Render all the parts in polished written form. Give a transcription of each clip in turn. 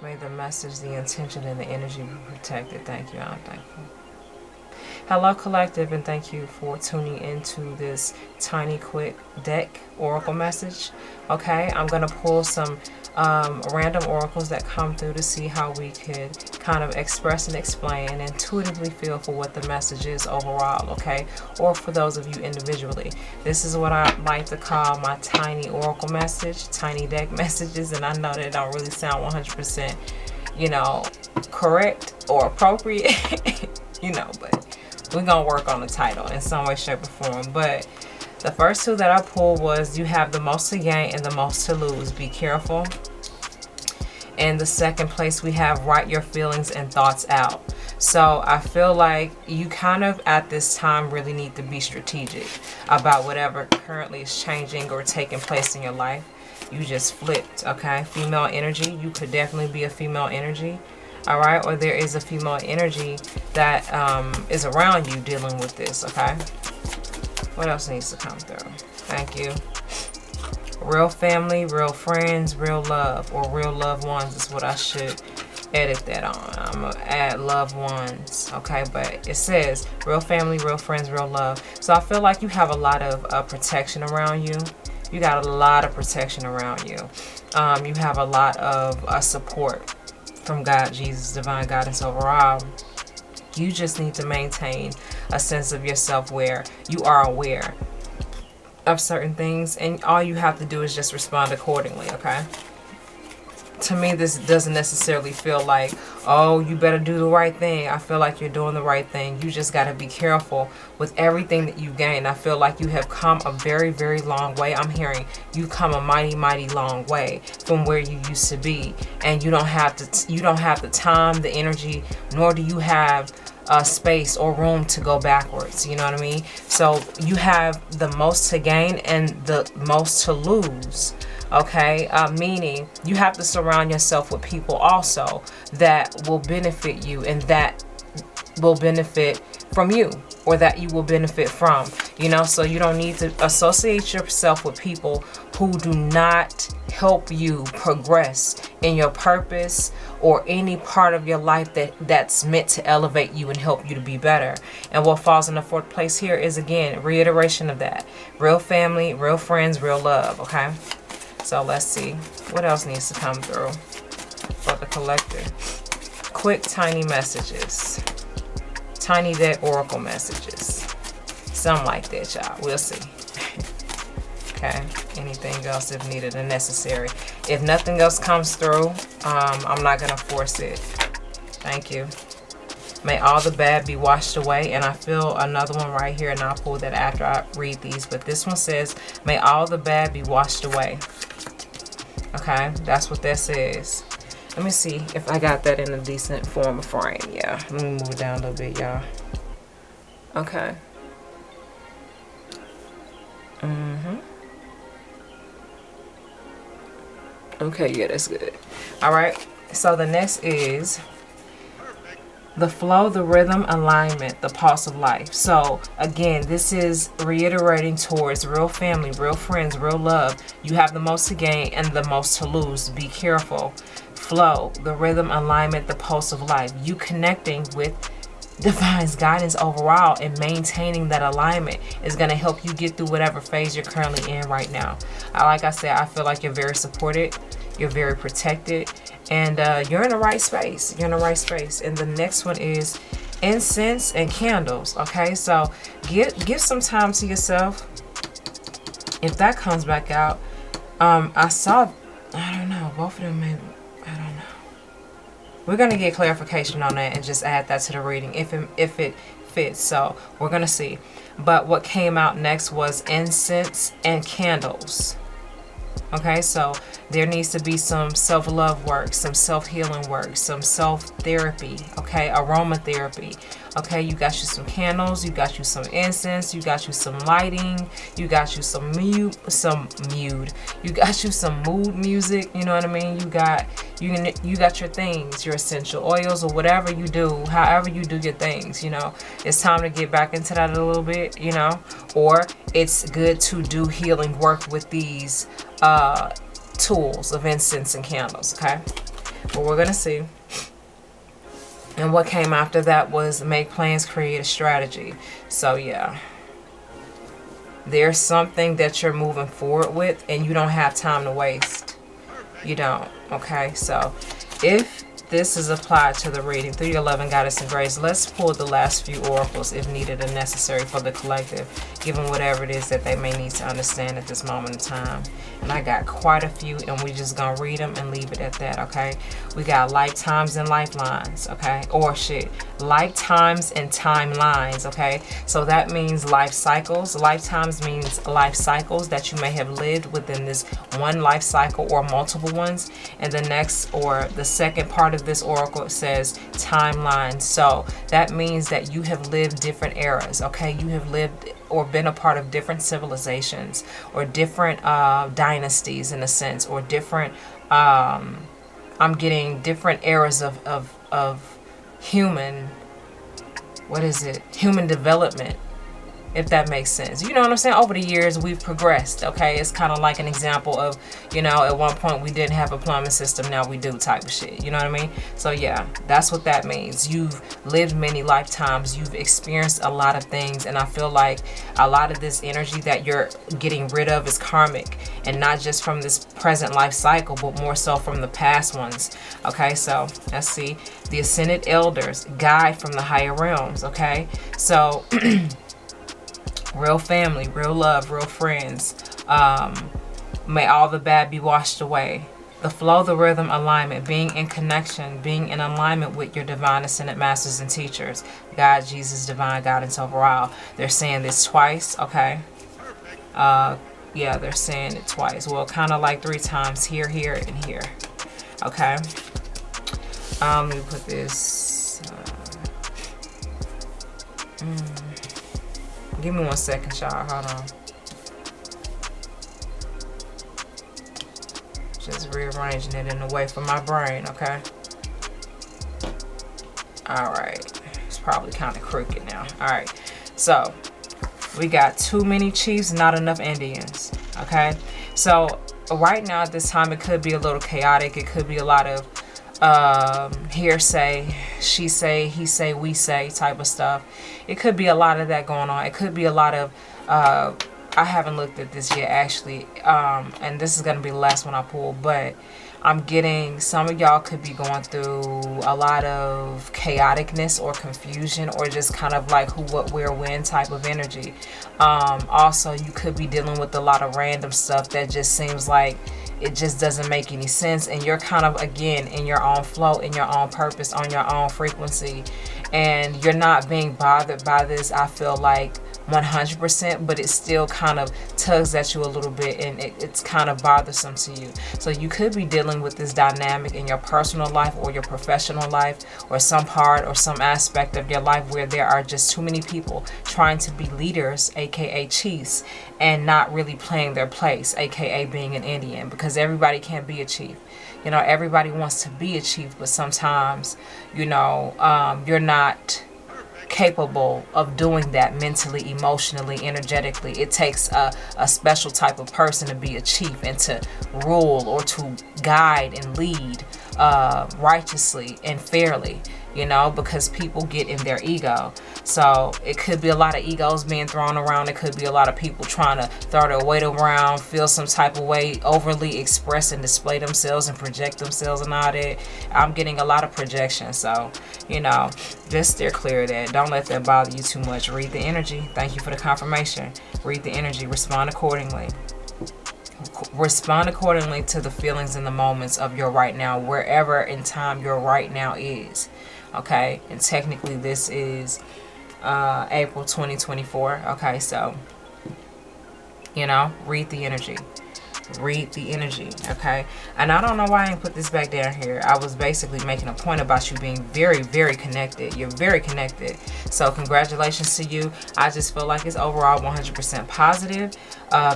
May the message, the intention, and the energy be protected. Thank you. I'm thankful. Hello, collective, and thank you for tuning into this tiny, quick deck oracle message. Okay, I'm going to pull some random oracles that come through to see how we could kind of express and explain and intuitively feel for what the message is overall, okay? Or for those of you individually. This is what I like to call my tiny oracle message, tiny deck messages, and I know that it don't really sound 100%, you know, correct or appropriate, you know, but we're going to work on the title in some way, shape, or form. But the first two that I pulled was you have the most to gain and the most to lose. Be careful. And the second place we have write your feelings and thoughts out. So I feel like you kind of at this time really need to be strategic about whatever currently is changing or taking place in your life. You just flipped, okay? Female energy. You could definitely be a female energy. All right, or there is a female energy that is around you dealing with this, okay? What else needs to come through? Thank you. Real family, real friends, real love, or real loved ones is what I should edit that on. I'm going to add loved ones, okay? But it says real family, real friends, real love. So I feel like you have a lot of protection around you. You got a lot of protection around you. You have a lot of support from God, Jesus, divine guidance overall. You just need to maintain a sense of yourself where you are aware of certain things, and all you have to do is just respond accordingly, okay? To me, this doesn't necessarily feel like, oh, you better do the right thing. I feel like you're doing the right thing. You just got to be careful with everything that you gain. I feel like you have come a very, very long way. I'm hearing you come a mighty, mighty long way from where you used to be, and you don't have the time, the energy, nor do you have space or room to go backwards. You know what I mean? So you have the most to gain and the most to lose. Okay, meaning you have to surround yourself with people also that will benefit you and that will benefit from you, or that you will benefit from, you know. So you don't need to associate yourself with people who do not help you progress in your purpose or any part of your life that's meant to elevate you and help you to be better. And what falls in the fourth place here is, again, reiteration of that. Real family, real friends, real love, okay? So let's see what else needs to come through for the collector. Quick, tiny messages. Tiny deck oracle messages. Something like that, y'all. We'll see. Okay. Anything else if needed and necessary. If nothing else comes through, I'm not going to force it. Thank you. May all the bad be washed away. And I feel another one right here, and I'll pull that after I read these. But this one says, may all the bad be washed away. Okay, that's what that says. Let me see if I got that in a decent form of frame. Yeah, let me move it down a little bit, y'all. Okay. Okay, yeah, that's good. All right, so the next is the flow, the rhythm, alignment, the pulse of life. So again, this is reiterating towards real family, real friends, real love. You have the most to gain and the most to lose. Be careful. Flow, the rhythm, alignment, the pulse of life. You connecting with divine's guidance overall and maintaining that alignment is going to help you get through whatever phase you're currently in right now. Like I said, I feel like you're very supported. You're very protected. And you're in the right space. You're in the right space. And the next one is incense and candles. Okay, so give some time to yourself. If that comes back out, I saw, I don't know, both of them maybe, I don't know. We're going to get clarification on that and just add that to the reading if it fits. So we're going to see. But what came out next was incense and candles. Okay, so there needs to be some self-love work, some self-healing work, some self-therapy, okay, aromatherapy. Okay, you got you some candles, you got you some incense, you got you some lighting, you got you some you got you some mood music, you know what I mean? You got your things, your essential oils or whatever you do, however you do your things, you know. It's time to get back into that a little bit, you know, or it's good to do healing work with these tools of incense and candles, okay? But we're going to see. And what came after that was make plans, create a strategy. So yeah, there's something that you're moving forward with and you don't have time to waste. You don't. Okay, so if this is applied to the reading through your love and guidance and grace, let's pull the last few oracles if needed and necessary for the collective, given whatever it is that they may need to understand at this moment in time. And I got quite a few, and we just gonna read them and leave it at that. Okay, we got lifetimes and lifelines. Okay, or lifetimes and timelines. Okay, so that means life cycles. Lifetimes means life cycles that you may have lived within this one life cycle or multiple ones. And the next, or the second part of this oracle says timeline. So that means that you have lived different eras. Okay, you have lived or been a part of different civilizations or different dynasties in a sense, or different I'm getting different eras of human, human development, if that makes sense. You know what I'm saying? Over the years, we've progressed, okay? It's kind of like an example of, you know, at one point we didn't have a plumbing system, now we do type of shit. You know what I mean? So yeah, that's what that means. You've lived many lifetimes. You've experienced a lot of things. And I feel like a lot of this energy that you're getting rid of is karmic. And not just from this present life cycle, but more so from the past ones. Okay, so let's see. The Ascended Elders, guide from the higher realms, okay? So... real family, real love, real friends. May all the bad be washed away. The flow, the rhythm, alignment, being in connection, being in alignment with your divine ascended masters and teachers. God, Jesus, divine guidance overall. They're saying this twice, okay? Yeah, they're saying it twice. Well, kind of like 3 times. Here, here, and here. Okay? Let me put this... Give me 1 second, y'all. Hold on. Just rearranging it in a way for my brain, okay? Alright. It's probably kind of crooked now. Alright. So, we got too many chiefs, not enough Indians. Okay? So, right now at this time, it could be a little chaotic. It could be a lot of hearsay, she say, he say, we say type of stuff. It could be a lot of that going on. It could be a lot of I haven't looked at this yet actually, and this is going to be the last one I pull, but I'm getting some of y'all could be going through a lot of chaoticness or confusion, or just kind of like who, what, where, when type of energy. Also, you could be dealing with a lot of random stuff that just seems like it just doesn't make any sense, and you're kind of, again, in your own flow, in your own purpose, on your own frequency, and you're not being bothered by this, I feel like, 100%, but it still kind of tugs at you a little bit, and it's kind of bothersome to you. So you could be dealing with this dynamic in your personal life or your professional life, or some part or some aspect of your life where there are just too many people trying to be leaders, aka chiefs, and not really playing their place, aka being an Indian, because everybody can't be a chief. You know, everybody wants to be a chief, but sometimes, you know, you're not capable of doing that mentally, emotionally, energetically. It takes a special type of person to be a chief and to rule or to guide and lead righteously and fairly, you know, because people get in their ego. So it could be a lot of egos being thrown around. It could be a lot of people trying to throw their weight around, feel some type of way, overly express and display themselves and project themselves and all that. I'm getting a lot of projection. So, you know, just steer clear of that. Don't let that bother you too much. Read the energy. Thank you for the confirmation. Read the energy. Respond accordingly. Respond accordingly to the feelings and the moments of your right now, wherever in time your right now is. Okay, and technically this is April 2024. Okay, so, you know, read the energy. Read the energy, okay? And I don't know why I didn't put this back down here. I was basically making a point about you being very, very connected. You're very connected. So congratulations to you. I just feel like it's overall 100% positive,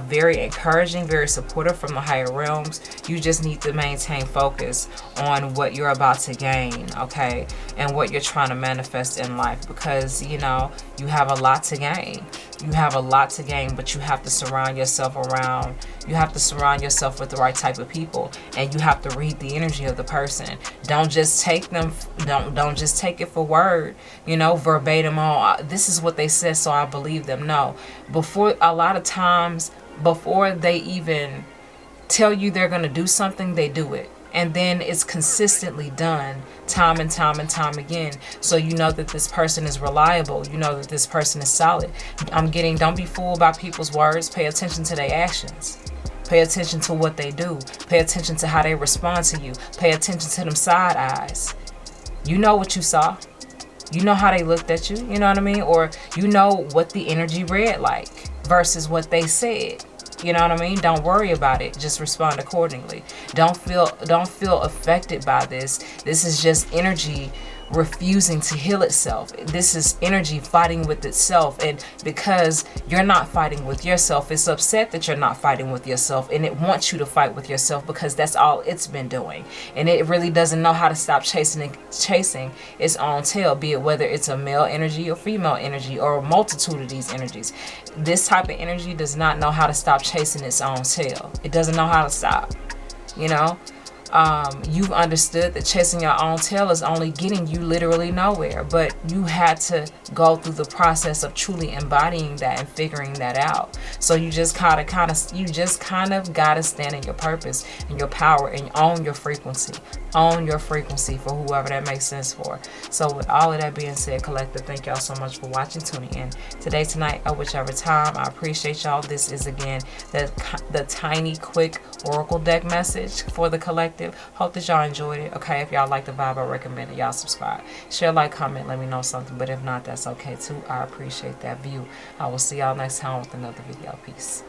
very encouraging, very supportive from the higher realms. You just need to maintain focus on what you're about to gain, okay? And what you're trying to manifest in life, because, you know, you have a lot to gain. You have a lot to gain, but you have to surround yourself around surround yourself with the right type of people, and you have to read the energy of the person. Don't just take them, don't just take it for word, you know, verbatim. Oh, this is what they said, so I believe them. No, before, a lot of times before they even tell you they're going to do something, they do it. And then it's consistently done time and time and time again. So you know that this person is reliable. You know that this person is solid. Don't be fooled by people's words. Pay attention to their actions. Pay attention to what they do. Pay attention to how they respond to you. Pay attention to them side eyes. You know what you saw. You know how they looked at you. You know what I mean? Or you know what the energy read like versus what they said. You know what I mean? Don't worry about it. Just respond accordingly. Don't feel affected by this. This is just energy refusing to heal itself. This is energy fighting with itself, and because you're not fighting with yourself, it's upset that you're not fighting with yourself, and it wants you to fight with yourself because that's all it's been doing, and it really doesn't know how to stop chasing its own tail, be it whether it's a male energy or female energy or a multitude of these energies. This type of energy does not know how to stop chasing its own tail. It doesn't know how to stop, you know. You've understood that chasing your own tail is only getting you literally nowhere, but you had to go through the process of truly embodying that and figuring that out. So you just kind of gotta stand in your purpose and your power and own your frequency. Own your frequency for whoever that makes sense for. So with all of that being said, collective, thank y'all so much for watching, tuning in today, tonight, or whichever time. I appreciate y'all. This is again the tiny quick oracle deck message for the collective. Hope that y'all enjoyed it. Okay, if y'all like the vibe, I recommend it. Y'all subscribe, share, like, comment, let me know something. But if not, that's okay too. I appreciate that view. I will see y'all next time with another video. Peace.